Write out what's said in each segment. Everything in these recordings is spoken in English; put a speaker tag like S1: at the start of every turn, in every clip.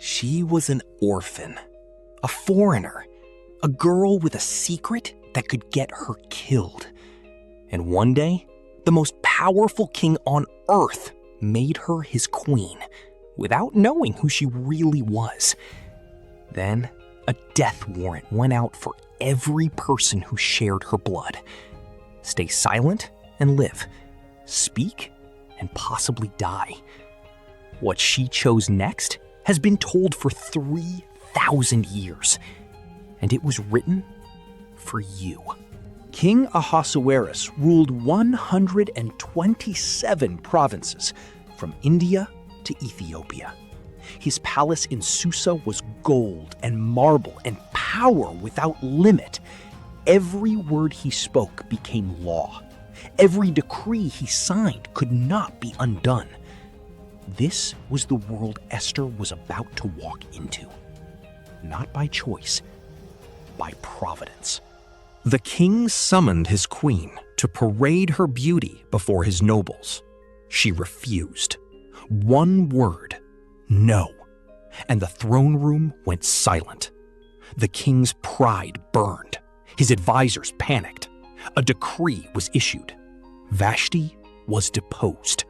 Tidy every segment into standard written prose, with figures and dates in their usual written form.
S1: She was an orphan, a foreigner, a girl with a secret that could get her killed. And one day, the most powerful king on earth made her his queen without knowing who she really was. Then, a death warrant went out for every person who shared her blood. Stay silent and live. Speak and possibly die. What she chose next has been told for 3,000 years, and it was written for you.
S2: King Ahasuerus ruled 127 provinces, from India to Ethiopia. His palace in Susa was gold and marble and power without limit. Every word he spoke became law. Every decree he signed could not be undone. This was the world Esther was about to walk into. Not by choice, by providence. The king summoned his queen to parade her beauty before his nobles. She refused. One word, no, and the throne room went silent. The king's pride burned. His advisors panicked. A decree was issued. Vashti was deposed,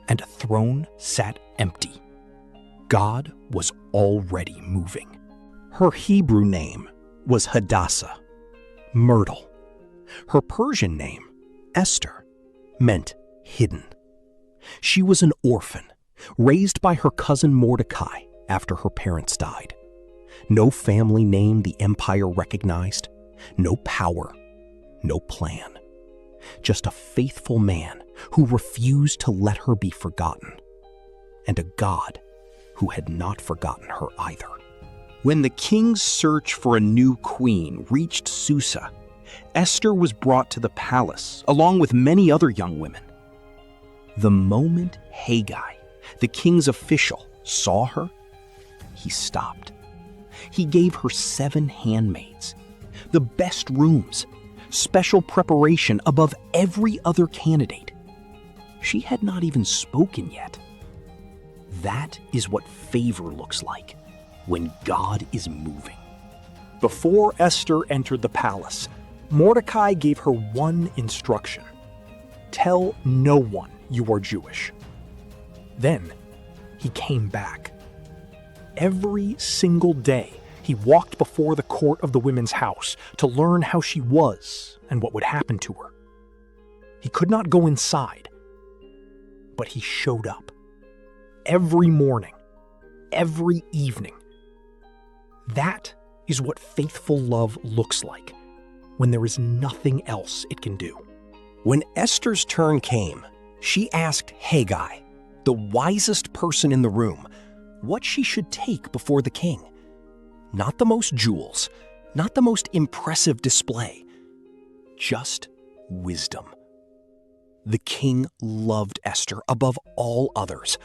S2: and a throne sat empty. God was already moving. Her Hebrew name was Hadassah, myrtle. Her Persian name, Esther, meant hidden. She was an orphan, raised by her cousin Mordecai after her parents died. No family name the empire recognized, no power, no plan. Just a faithful man who refused to let her be forgotten, and a God who had not forgotten her either. When the king's search for a new queen reached Susa, Esther was brought to the palace along with many other young women. The moment Haggai, the king's official, saw her, he stopped. He gave her 7 handmaids, the best rooms, special preparation above every other candidate. She had not even spoken yet. That is what favor looks like when God is moving. Before Esther entered the palace, Mordecai gave her one instruction: tell no one you are Jewish. Then he came back. Every single day, he walked before the court of the women's house to learn how she was and what would happen to her. He could not go inside, but he showed up. Every morning, every evening. That is what faithful love looks like when there is nothing else it can do. When Esther's turn came, she asked Haggai, the wisest person in the room, what she should take before the king. Not the most jewels, not the most impressive display, just wisdom. The king loved Esther above all others.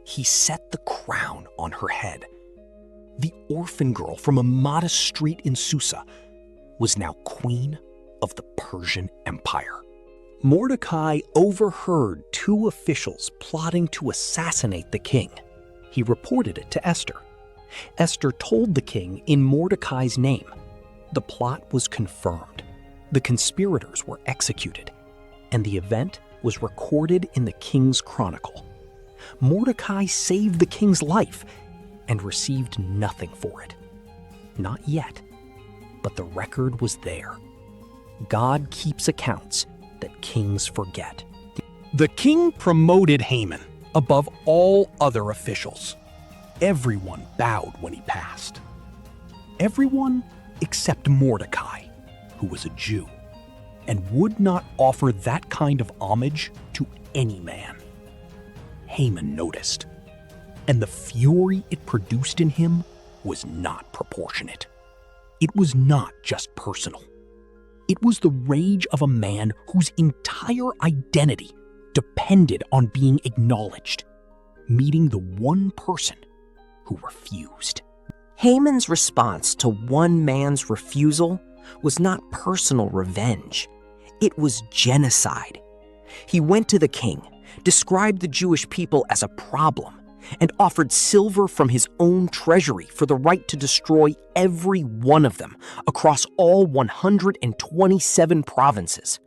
S2: He set the crown on her head. The orphan girl from a modest street in Susa was now queen of the Persian Empire. Mordecai overheard 2 officials plotting to assassinate the king. He reported it to Esther. Esther told the king in Mordecai's name. The plot was confirmed. The conspirators were executed, and the event was recorded in the king's chronicle. Mordecai saved the king's life and received nothing for it. Not yet, but the record was there. God keeps accounts that kings forget. The king promoted Haman above all other officials. Everyone bowed when he passed. Everyone except Mordecai, who was a Jew, and would not offer that kind of homage to any man. Haman noticed, and the fury it produced in him was not proportionate. It was not just personal. It was the rage of a man whose entire identity depended on being acknowledged, meeting the one person who refused.
S3: Haman's response to one man's refusal was not personal revenge. It was genocide. He went to the king, described the Jewish people as a problem, and offered silver from his own treasury for the right to destroy every one of them across all 127 provinces.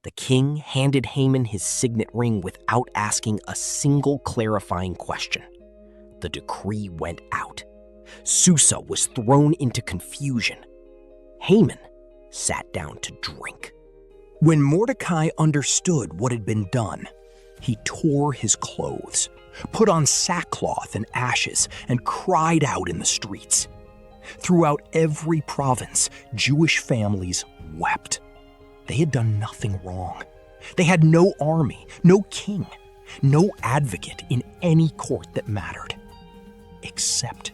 S3: The king handed Haman his signet ring without asking a single clarifying question. The decree went out. Susa was thrown into confusion. Haman sat down to drink.
S2: When Mordecai understood what had been done, he tore his clothes, put on sackcloth and ashes, and cried out in the streets. Throughout every province, Jewish families wept. They had done nothing wrong. They had no army, no king, no advocate in any court that mattered, except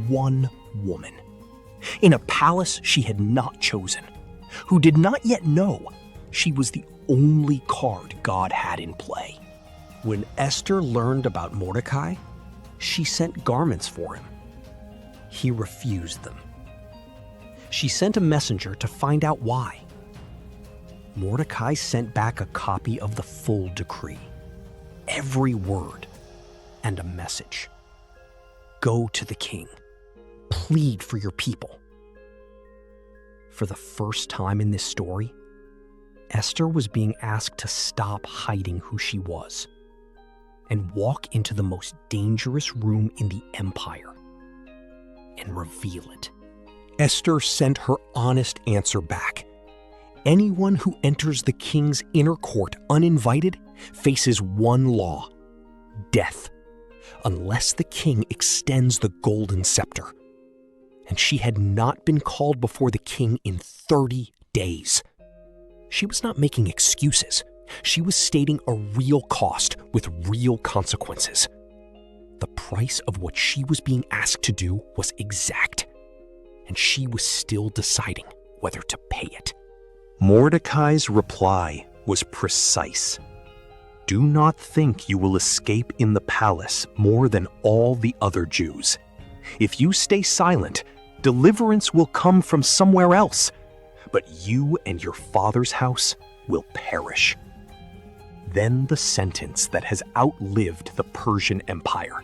S2: one woman, in a palace she had not chosen, who did not yet know she was the only card God had in play. When Esther learned about Mordecai, she sent garments for him. He refused them. She sent a messenger to find out why. Mordecai sent back a copy of the full decree, every word, and a message. Go to the king. Plead for your people. For the first time in this story, Esther was being asked to stop hiding who she was and walk into the most dangerous room in the empire and reveal it. Esther sent her honest answer back. Anyone who enters the king's inner court uninvited faces one law: death, unless the king extends the golden scepter. And she had not been called before the king in 30 days. She was not making excuses. She was stating a real cost with real consequences. The price of what she was being asked to do was exact, and she was still deciding whether to pay it. Mordecai's reply was precise. Do not think you will escape in the palace more than all the other Jews. If you stay silent, deliverance will come from somewhere else, but you and your father's house will perish. Then the sentence that has outlived the Persian Empire.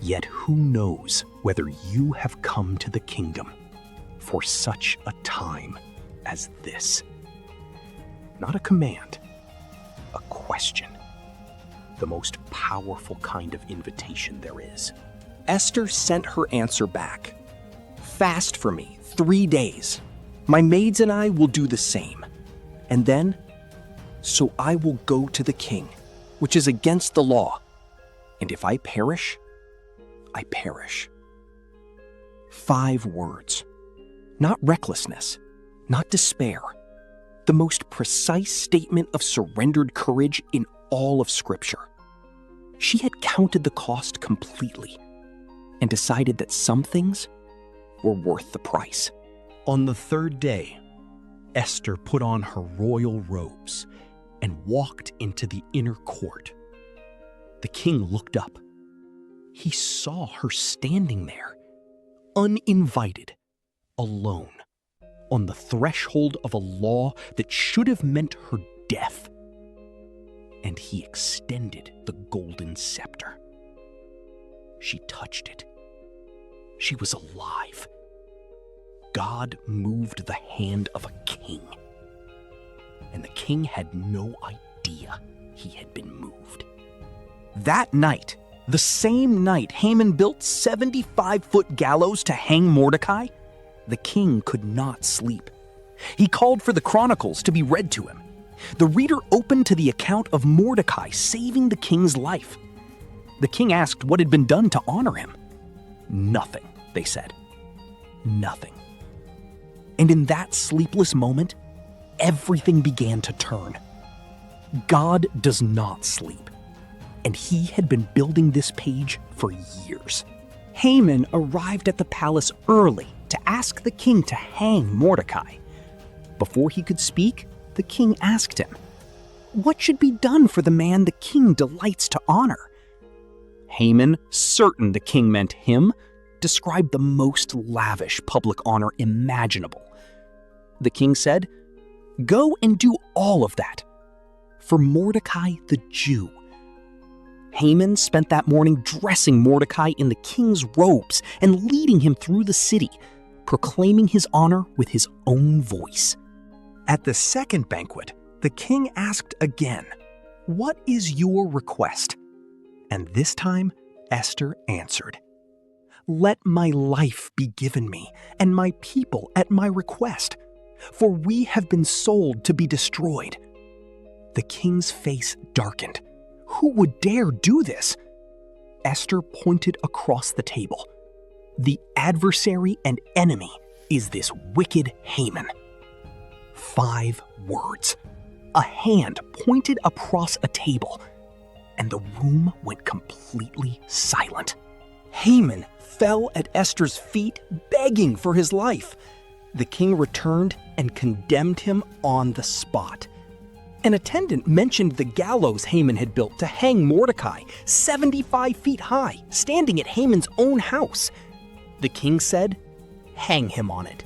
S2: Yet who knows whether you have come to the kingdom for such a time as this? Not a command, a question. The most powerful kind of invitation there is.
S1: Esther sent her answer back. Fast for me 3 days. My maids and I will do the same. And then, so I will go to the king, which is against the law. And if I perish, I perish. 5 words. Not recklessness, not despair. The most precise statement of surrendered courage in all of Scripture. She had counted the cost completely and decided that some things were worth the price.
S2: On the 3rd day, Esther put on her royal robes and walked into the inner court. The king looked up. He saw her standing there, uninvited, alone, on the threshold of a law that should have meant her death. And he extended the golden scepter. She touched it. She was alive. God moved the hand of a king. And the king had no idea he had been moved.
S1: That night, the same night Haman built 75-foot gallows to hang Mordecai, the king could not sleep. He called for the chronicles to be read to him. The reader opened to the account of Mordecai saving the king's life. The king asked what had been done to honor him. Nothing, they said. Nothing. And in that sleepless moment, everything began to turn. God does not sleep, and he had been building this page for years. Haman arrived at the palace early to ask the king to hang Mordecai. Before he could speak, the king asked him, "What should be done for the man the king delights to honor?" Haman, certain the king meant him, described the most lavish public honor imaginable. The king said, "Go and do all of that for Mordecai the Jew."
S3: Haman spent that morning dressing Mordecai in the king's robes and leading him through the city, proclaiming his honor with his own voice.
S2: At the second banquet, the king asked again, "What is your request?" And this time, Esther answered, "Let my life be given me, and my people at my request, for we have been sold to be destroyed." The king's face darkened. Who would dare do this? Esther pointed across the table. The adversary and enemy is this wicked Haman. 5 words. A hand pointed across a table, and the room went completely silent. Haman fell at Esther's feet, begging for his life. The king returned and condemned him on the spot. An attendant mentioned the gallows Haman had built to hang Mordecai, 75 feet high, standing at Haman's own house. The king said, "Hang him on it."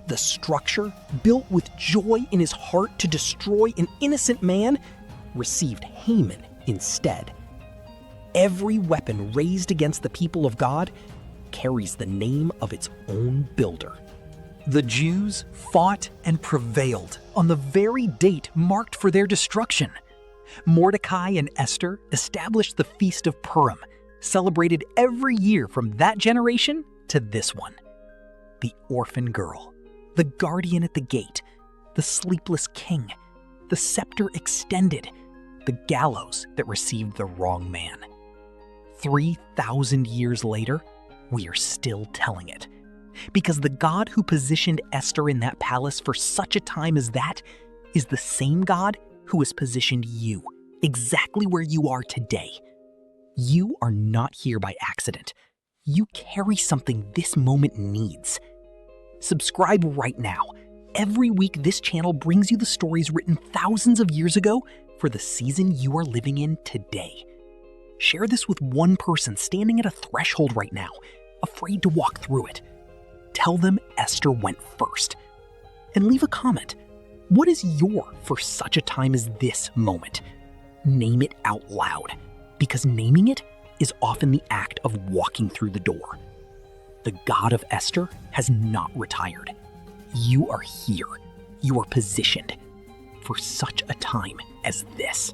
S2: The structure, built with joy in his heart to destroy an innocent man, received Haman instead. Every weapon raised against the people of God carries the name of its own builder. The Jews fought and prevailed on the very date marked for their destruction. Mordecai and Esther established the Feast of Purim, celebrated every year from that generation to this one. The orphan girl, the guardian at the gate, the sleepless king, the scepter extended, the gallows that received the wrong man. 3,000 years later, we are still telling it. Because the God who positioned Esther in that palace for such a time as that is the same God who has positioned you exactly where you are today. You are not here by accident. You carry something this moment needs. Subscribe right now. Every week, this channel brings you the stories written thousands of years ago for the season you are living in today. Share this with one person standing at a threshold right now, afraid to walk through it. Tell them Esther went first. And leave a comment. What is your "for such a time as this" moment? Name it out loud, because naming it is often the act of walking through the door. The God of Esther has not retired. You are here. You are positioned for such a time as this.